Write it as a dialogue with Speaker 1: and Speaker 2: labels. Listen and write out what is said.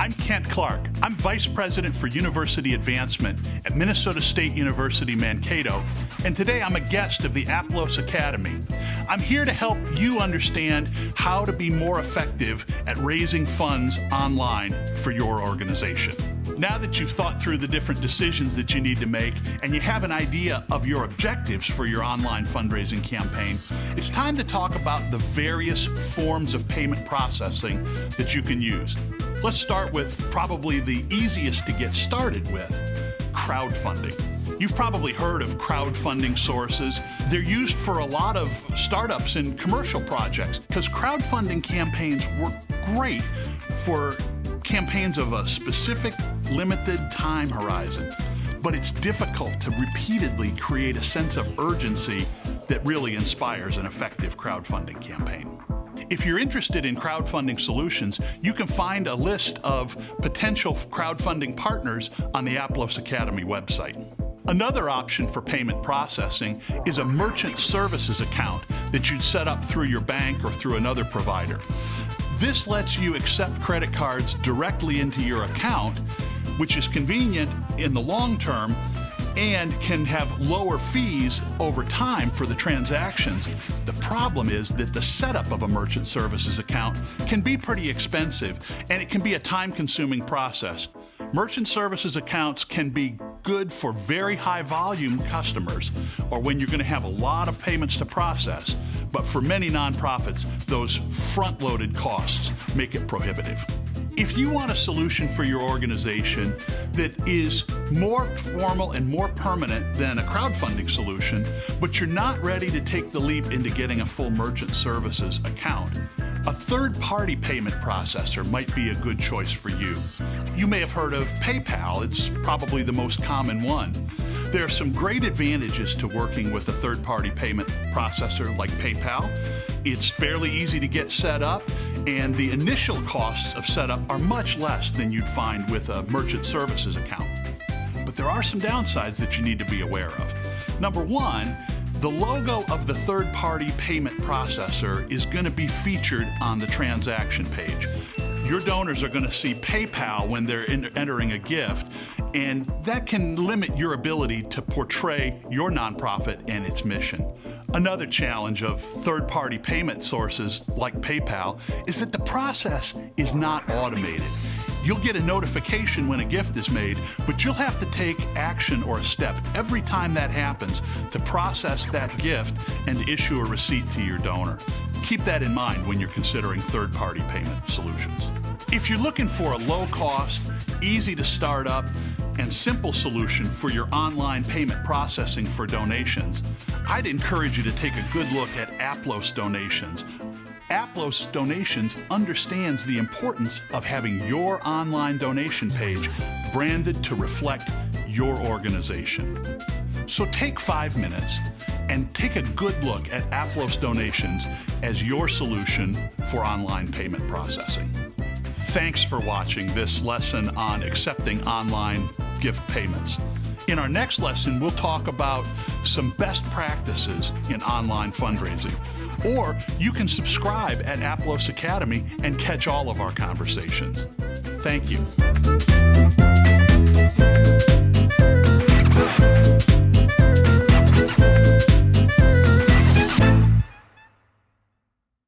Speaker 1: I'm Kent Clark. I'm Vice President for University Advancement at Minnesota State University Mankato, and today I'm a guest of the Aplos Academy. I'm here to help you understand how to be more effective at raising funds online for your organization. Now that you've thought through the different decisions that you need to make and you have an idea of your objectives for your online fundraising campaign, it's time to talk about the various forms of payment processing that you can use. Let's start with probably the easiest to get started with, crowdfunding. You've probably heard of crowdfunding sources. They're used for a lot of startups and commercial projects because crowdfunding campaigns work great for campaigns of a specific limited time horizon. But it's difficult to repeatedly create a sense of urgency that really inspires an effective crowdfunding campaign. If you're interested in crowdfunding solutions, you can find a list of potential crowdfunding partners on the Aplos Academy website. Another option for payment processing is a merchant services account that you'd set up through your bank or through another provider. This lets you accept credit cards directly into your account, which is convenient in the long term and can have lower fees over time for the transactions. The problem is that the setup of a merchant services account can be pretty expensive and it can be a time-consuming process. Merchant services accounts can be good for very high volume customers or when you're going to have a lot of payments to process, but for many nonprofits, those front-loaded costs make it prohibitive. If you want a solution for your organization that is more formal and more permanent than a crowdfunding solution, but you're not ready to take the leap into getting a full merchant services account, a third-party payment processor might be a good choice for you. You may have heard of PayPal. It's probably the most common one. There are some great advantages to working with a third-party payment processor like PayPal. It's fairly easy to get set up, and the initial costs of setup are much less than you'd find with a merchant services account. But there are some downsides that you need to be aware of. Number one, the logo of the third-party payment processor is going to be featured on the transaction page. Your donors are going to see PayPal when they're entering a gift, and that can limit your ability to portray your nonprofit and its mission. Another challenge of third-party payment sources like PayPal is that the process is not automated. You'll get a notification when a gift is made, but you'll have to take action or a step every time that happens to process that gift and issue a receipt to your donor. Keep that in mind when you're considering third-party payment solutions. If you're looking for a low-cost, easy to start up, and simple solution for your online payment processing for donations, I'd encourage you to take a good look at Aplos Donations. Aplos Donations understands the importance of having your online donation page branded to reflect your organization. So take 5 minutes and take a good look at Aplos Donations as your solution for online payment processing. Thanks for watching this lesson on accepting online gift payments. In our next lesson, we'll talk about some best practices in online fundraising. Or you can subscribe at Aplos Academy and catch all of our conversations. Thank you.